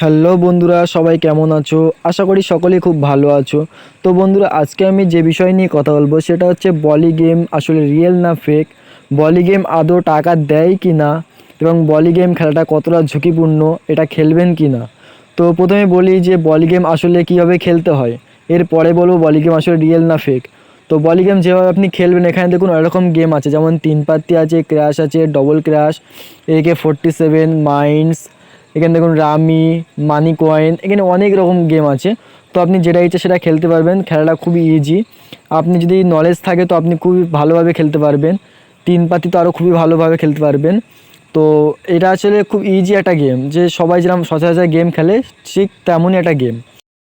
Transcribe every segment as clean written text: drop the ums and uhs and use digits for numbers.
Hello বন্ধুরা, সবাই কেমন আছো? আশা করি সকলেই খুব ভালো আছো। তো বন্ধুরা, আজকে আমি যে বিষয় নিয়ে কথা বলবো সেটা হচ্ছে বলি গেম আসলে রিয়েল না ফেক, বলি গেম আদৌ টাকা দেয় কি না, এবং বলি গেম খেলাটা কতটা ঝুঁকিপূর্ণ, এটা খেলবেন কি না। তো প্রথমে বলি যে বলি গেম আসলে কীভাবে খেলতে হয়, এরপরে বলবো বলি গেম আসলে রিয়েল না ফেক। তো বলি গেম যেভাবে আপনি খেলবেন, এখানে দেখুন এরকম গেম আছে, যেমন তিন পাত্তি আছে, ক্র্যাশ আছে, ডবল ক্র্যাশ, AK-47, মাইন্স, এখানে দেখুন রামি, মানি কয়েন, এখানে অনেক রকম গেম আছে। তো আপনি যেটা ইচ্ছে সেটা খেলতে পারবেন। খেলাটা খুবই ইজি, আপনি যদি নলেজ থাকে তো আপনি খুবই ভালোভাবে খেলতে পারবেন। তিন পাতি তো আরও খুবই ভালোভাবে খেলতে পারবেন। তো এটা আসলে খুব ইজি একটা গেম, যে সবাই যেরকম সচরাচর গেম খেলে ঠিক তেমনই একটা গেম।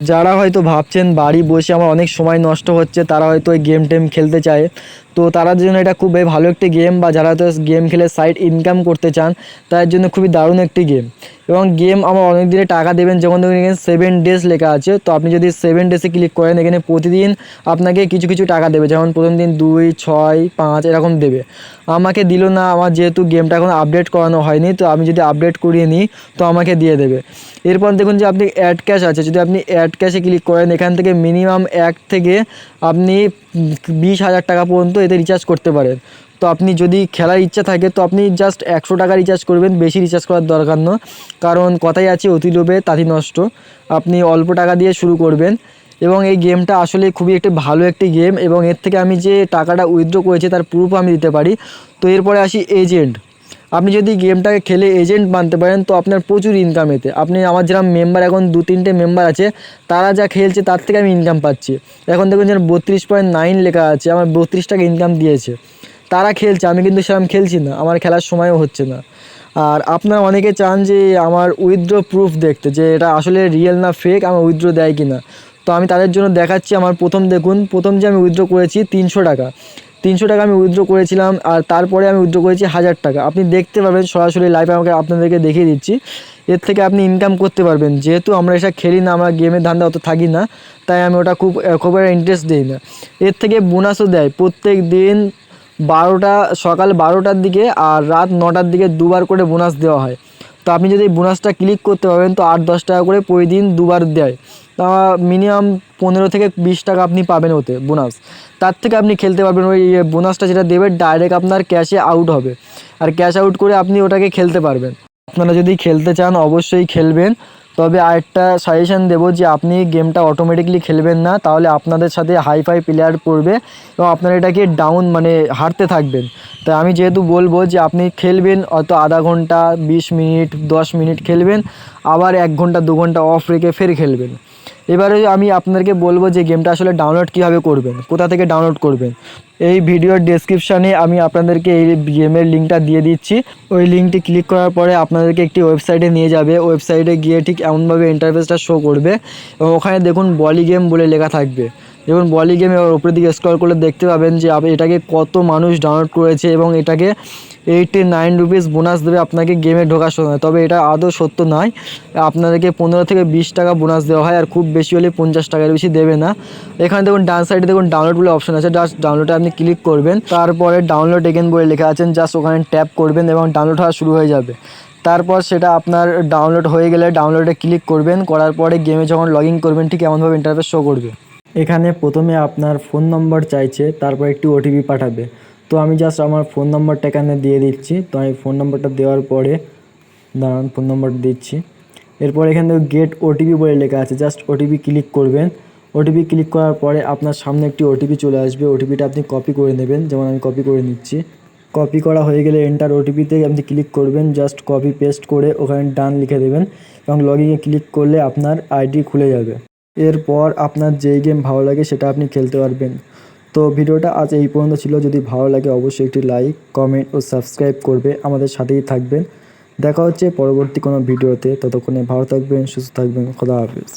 যারা হয়তো ভাবছেন বাড়ি বসে আমার অনেক সময় নষ্ট হচ্ছে, তারা হয়তো ওই গেম টেম খেলতে চায়, তো তার জন্য এটা খুবই ভালো একটি গেম। বা যারা হয়তো গেম খেলে সাইড ইনকাম করতে চান, তার জন্য খুবই দারুণ একটি গেম। এবং গেম আমার অনেক দিনে টাকা দেবেন, যেমন ধরুন এখানে 7 ডেজ লেখা আছে। তো আপনি যদি 7 ডেজে ক্লিক করেন, এখানে প্রতিদিন আপনাকে কিছু কিছু টাকা দেবে, যেমন প্রথম দিন 2, 6, 5 এরকম দেবে। আমাকে দিল না, আমার যেহেতু গেমটা এখন আপডেট করানো হয়নি, তো আমি যদি আপডেট করিয়ে নিই তো আমাকে দিয়ে দেবে। এরপর দেখুন যে আপনি অ্যাড ক্যাশ আছে, যদি আপনি অ্যাড ক্যাশে ক্লিক করেন, এখান থেকে মিনিমাম 1 থেকে আপনি 20,000 টাকা পর্যন্ত এতে রিচার্জ করতে পারেন। তো আপনি যদি খেলার ইচ্ছা থাকে তো আপনি জাস্ট 100 টাকা রিচার্জ করবেন, বেশি রিচার্জ করার দরকার নয়। কারণ কথাই আছে, অতি লোভে তাঁতি নষ্ট। আপনি অল্প টাকা দিয়ে শুরু করবেন। এবং এই গেমটা আসলে খুবই একটি ভালো একটি গেম, এবং এর থেকে আমি যে টাকাটা উইথড্র করেছি তার প্রুফ আমি দিতে পারি। তো এরপরে আসি এজেন্ট। আপনি যদি গেমটাকে খেলে এজেন্ট বানতে পারেন তো আপনার প্রচুর ইনকাম এতে। আপনি আমার যেরকম মেম্বার এখন 2-3টে মেম্বার আছে, তারা যা খেলছে তার থেকে আমি ইনকাম পাচ্ছি। এখন দেখুন যেন 32.9 লেখা আছে, আমার 32 টাকা ইনকাম দিয়েছে। তারা খেলছে, আমি কিন্তু সেরকম খেলছি না, আমার খেলার সময়ও হচ্ছে না। আর আপনারা অনেকে চান যে আমার উইথড্র প্রুফ দেখতে, যে এটা আসলে রিয়েল না ফেক, আমার উইথড্র দেয় কি না। তো আমি তাদের জন্য দেখাচ্ছি। আমার প্রথম যে আমি উইথড্র করেছি 300 টাকা, 300 টাকা আমি উইথড্র করেছিলাম। আর তারপরে আমি উইথড্র করেছি 1000 টাকা। আপনি দেখতে পাবেন সরাসরি লাইভে, আমাকে আপনাদেরকে দেখিয়ে দিচ্ছি। এর থেকে আপনি ইনকাম করতে পারবেন। যেহেতু আমরা এসব খেলি না, আমরা গেমের ধান্দা অত থাকি না, তাই আমি ওটা খুব ইন্টারেস্ট দিই না। এর থেকে বোনাসও দেয় প্রত্যেক দিন 12টা, সকাল 12টার দিকে আর রাত 9টার দিকে দুবার করে বোনাস দেওয়া হয়। তো আপনি যদি এই বোনাসটা ক্লিক করতে পারবেন তো 8-10 টাকা করে প্রতিদিন দুবার দেয়। তা মিনিমাম 15 থেকে 20 টাকা আপনি পাবেন ওতে বোনাস। তার থেকে আপনি খেলতে পারবেন। ওই বোনাসটা যেটা দেবে ডাইরেক্ট আপনার ক্যাশে আউট হবে, আর ক্যাশ আউট করে আপনি ওটাকে খেলতে পারবেন। আপনারা যদি খেলতে চান অবশ্যই খেলবেন। তবে আরেকটা সাজেশান দেবো, যে আপনি গেমটা অটোমেটিকলি খেলবেন না, তাহলে আপনাদের সাথে হাইফাই প্লেয়ার পড়বে এবং আপনারা এটাকে ডাউন মানে হারতে থাকবেন। তাই আমি যেহেতু বলবো যে আপনি খেলবেন হয়তো আধা ঘন্টা, 20 মিনিট, 10 মিনিট খেলবেন, আবার 1 ঘন্টা 2 ঘন্টা অফ রেখে ফের খেলবেন। এবারে আমি আপনাদেরকে বলবো যে গেমটা আসলে ডাউনলোড কীভাবে করবেন, কোথা থেকে ডাউনলোড করবেন। এই ভিডিওর ডেসক্রিপশানে আমি আপনাদেরকে এই গেমের লিঙ্কটা দিয়ে দিচ্ছি। ওই লিঙ্কটি ক্লিক করার পরে আপনাদেরকে একটি ওয়েবসাইটে নিয়ে যাবে। ওয়েবসাইটে গিয়ে ঠিক এমনভাবে ইন্টারফেসটা শো করবে, এবং ওখানে দেখুন বলি গেম বলে লেখা থাকবে। দেখুন বলি গেমে উপরের দিকে স্ক্রল করলে দেখতে পাবেন যে এটাকে কত মানুষ ডাউনলোড করেছে, এবং এটাকে 89 রুপিস বোনাস দেবে আপনাকে গেমে ঢোকার সময়। তবে এটা আদৌ সত্য নয়, আপনাদেরকে 15 থেকে 20 টাকা বোনাস দেওয়া হয়, আর খুব বেশি হলে 50 টাকার বেশি দেবে না। এখানে দেখুন ডান সাইডে দেখুন ডাউনলোড বলে অপশন আছে, জাস্ট ডাউনলোডে আপনি ক্লিক করবেন। তারপরে ডাউনলোড এগেন বলে লেখা আছেন, জাস্ট ওখানে ট্যাপ করবেন এবং ডাউনলোড হওয়া শুরু হয়ে যাবে। তারপর সেটা আপনার ডাউনলোড হয়ে গেলে ডাউনলোডে ক্লিক করবেন, করার পরে গেমে যখন লগ ইন করবেন ঠিক এমনভাবে ইন্টারফেস শো করবে। এখানে প্রথমে আপনার ফোন নম্বর চাইছে, তারপর একটি ওটিপি পাঠাবে। তো আমি জাস্ট আমার ফোন নম্বরটা এখানে দিয়ে দিচ্ছি। তো আমি ফোন নম্বরটা দেওয়ার পরে দাঁড়ান, ফোন নম্বরটা দিচ্ছি। এরপর এখানে গেট ওটিপি বলে লেখা আছে, জাস্ট ওটিপি ক্লিক করবেন। ওটিপি ক্লিক করার পরে আপনার সামনে একটি ওটিপি চলে আসবে। ওটিপিটা আপনি কপি করে নেবেন, যেমন আমি কপি করে নিচ্ছি। কপি করা হয়ে গেলে এন্টার ওটিপিতে আপনি ক্লিক করবেন, জাস্ট কপি পেস্ট করে ওখানে ডান লিখে দেবেন, এবং লগইনে ক্লিক করলে আপনার আইডি খুলে যাবে। এরপর আপনার যেই গেম ভালো লাগে সেটা আপনি খেলতে পারবেন। তো ভিডিওটা আজ এই পর্যন্ত ছিল। যদি ভালো লাগে অবশ্যই একটি লাইক, কমেন্ট ও সাবস্ক্রাইব করবে, আমাদের সাথেই থাকবেন। দেখা হচ্ছে পরবর্তী কোনো ভিডিওতে। ততক্ষণে ভালো থাকবেন, সুস্থ থাকবেন। খোদা হাফেজ।